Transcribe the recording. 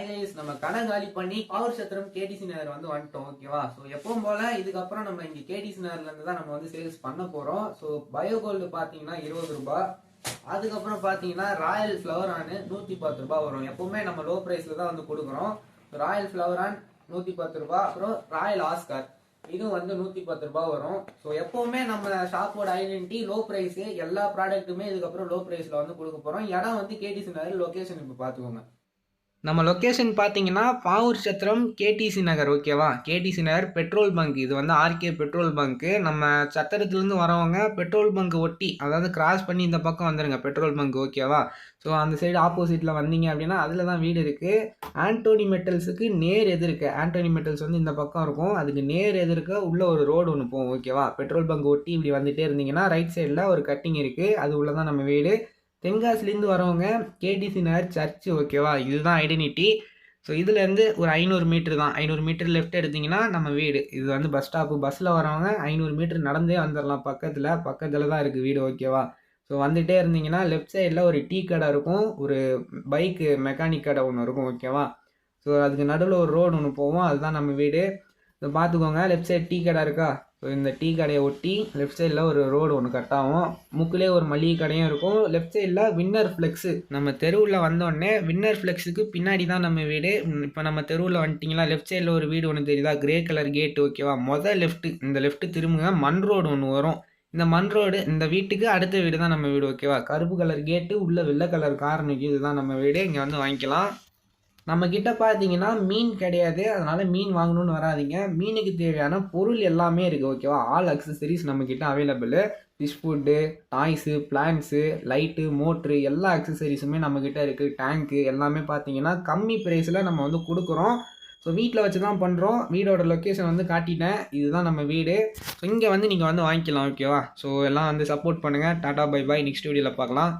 Guys நம்ம கடை காலி பண்ணி பவர் சத்திரம் கேடிசி நகர் வந்து வந்துட்டோம். ஓகேவா? ஸோ எப்பவும் போல இதுக்கப்புறம் நம்ம இங்க கேடிசி நகர்ல இருந்து தான் நம்ம வந்து சேல்ஸ் பண்ண போறோம். ஸோ பயோ கோல்டு பாத்தீங்கன்னா 20 ரூபாய், அதுக்கப்புறம் பாத்தீங்கன்னா ராயல் ஃபிளவர் ஆன் 110 ரூபாய் வரும். எப்பவுமே நம்ம லோ பிரைஸ்ல தான் வந்து கொடுக்குறோம். ராயல் ஃபிளவர் ஆன் 110 ரூபாய், அப்புறம் ராயல் ஆஸ்கார் இதுவும் வந்து 110 ரூபாய் வரும். ஸோ எப்பவுமே நம்ம ஷாப்போட ஐடென்டிட்டி லோ பிரைஸ். எல்லா ப்ராடக்ட்டுமே இதுக்கப்புறம் லோ பிரைஸ்ல வந்து கொடுக்க போறோம். இடம் வந்து கேடிசி நகர். லொகேஷன் இப்போ பாத்துக்கோங்க. நம்ம லொக்கேஷன் பார்த்தீங்கன்னா பாவூர் சத்திரம் கேடிசி நகர். ஓகேவா? கேடிசி நகர் பெட்ரோல் பங்க். இது வந்து ஆர்கே பெட்ரோல் பங்க்கு. நம்ம சத்திரத்துலேருந்து வரவங்க பெட்ரோல் பங்க் ஒட்டி, அதாவது கிராஸ் பண்ணி இந்த பக்கம் வந்துருங்க பெட்ரோல் பங்க். ஓகேவா? ஸோ அந்த சைடு ஆப்போசிட்டில் வந்தீங்க அப்படின்னா அதில் தான் வீடு இருக்குது. ஆண்டோனி மெட்டல்ஸுக்கு நேர் எதிர்க்க, ஆண்டோனி மெட்டல்ஸ் வந்து இந்த பக்கம் இருக்கும், அதுக்கு நேர் எதிர்க்க உள்ள ஒரு ரோடு ஒன்று போகும். ஓகேவா? பெட்ரோல் பங்க் ஒட்டி இப்படி வந்துகிட்டே இருந்தீங்கன்னா ரைட் சைடில் ஒரு கட்டிங் இருக்குது, அது உள்ள தான் நம்ம வீடு. தென்காசிலேருந்து வரவங்க கேடிசி நகர் சர்ச்சு. ஓகேவா? இதுதான் ஐடென்டிட்டி. ஸோ இதுலேருந்து ஒரு 500 மீட்டர் தான். 500 மீட்டர் லெஃப்ட் எடுத்திங்கன்னா நம்ம வீடு. இது வந்து பஸ் ஸ்டாப்பு. பஸ்ஸில் வரவங்க 500 மீட்டர் நடந்தே வந்துடலாம். பக்கத்தில் தான் இருக்குது வீடு. ஓகேவா? ஸோ வந்துகிட்டே இருந்தீங்கன்னா லெஃப்ட் சைடில் ஒரு டீ கடை இருக்கும், ஒரு பைக்கு மெக்கானிக் கடை ஒன்று இருக்கும். ஓகேவா? ஸோ அதுக்கு நடுவில் ஒரு ரோடு ஒன்று போவோம், அதுதான் நம்ம வீடு. ஸோ பார்த்துக்கோங்க, லெஃப்ட் சைடு டீ கடை இருக்கா? ஸோ இந்த டீ கடையை ஒட்டி லெஃப்ட் சைடில் ஒரு ரோடு ஒன்று கட் ஆகும். முக்கிலே ஒரு மளிகை கடையும் இருக்கும். லெஃப்ட் சைடில் வின்னர் ஃப்ளெக்ஸு. நம்ம தெருவில் வந்தோடனே வின்னர் ஃப்ளெக்ஸுக்கு பின்னாடி தான் நம்ம வீடு. இப்போ நம்ம தெருவில் வந்துட்டிங்களா, லெஃப்ட் சைடில் ஒரு வீடு ஒன்று தெரியுதா, கிரே கலர் கேட்டு. ஓகேவா? லெஃப்ட்டு, இந்த லெஃப்ட்டு திரும்புங்க, மண் ரோடு ஒன்று வரும். இந்த மண் ரோடு, இந்த வீட்டுக்கு அடுத்த வீடு தான் நம்ம வீடு. ஓகேவா? கருப்பு கலர் கேட்டு, உள்ள வெள்ளை கலர் கார் நிற்கும். இதுதான் நம்ம வீடு. இங்கே வந்து வாங்கிக்கலாம். நம்ம கிட்ட பார்த்தீங்கன்னா மீன் கிடையாது, அதனால மீன் வாங்கணும்னு வராதிங்க. மீனுக்கு தேவையான பொருள் எல்லாமே இருக்குது. ஓகேவா? ஆல் அக்சசரிஸ் நம்ம கிட்ட available. Fish food, toys, plants, light, motor, எல்லா அக்சசரிஸுமே நம்மக்கிட்ட இருக்குது. டேங்க்கு எல்லாமே பார்த்தீங்கன்னா கம்மி ப்ரைஸில் நம்ம வந்து கொடுக்குறோம். ஸோ வீட்டில் வச்சு தான் பண்ணுறோம். வீடோட லொக்கேஷன் வந்து காட்டிட்டேன். இதுதான் நம்ம வீடு. ஸோ இங்கே வந்து நீங்கள் வந்து வாங்கிக்கலாம். ஓகேவா? ஸோ எல்லாம் வந்து சப்போர்ட் பண்ணுங்கள். Tata bye bye. நெக்ஸ்ட் வீடியோவில் பார்க்கலாம்.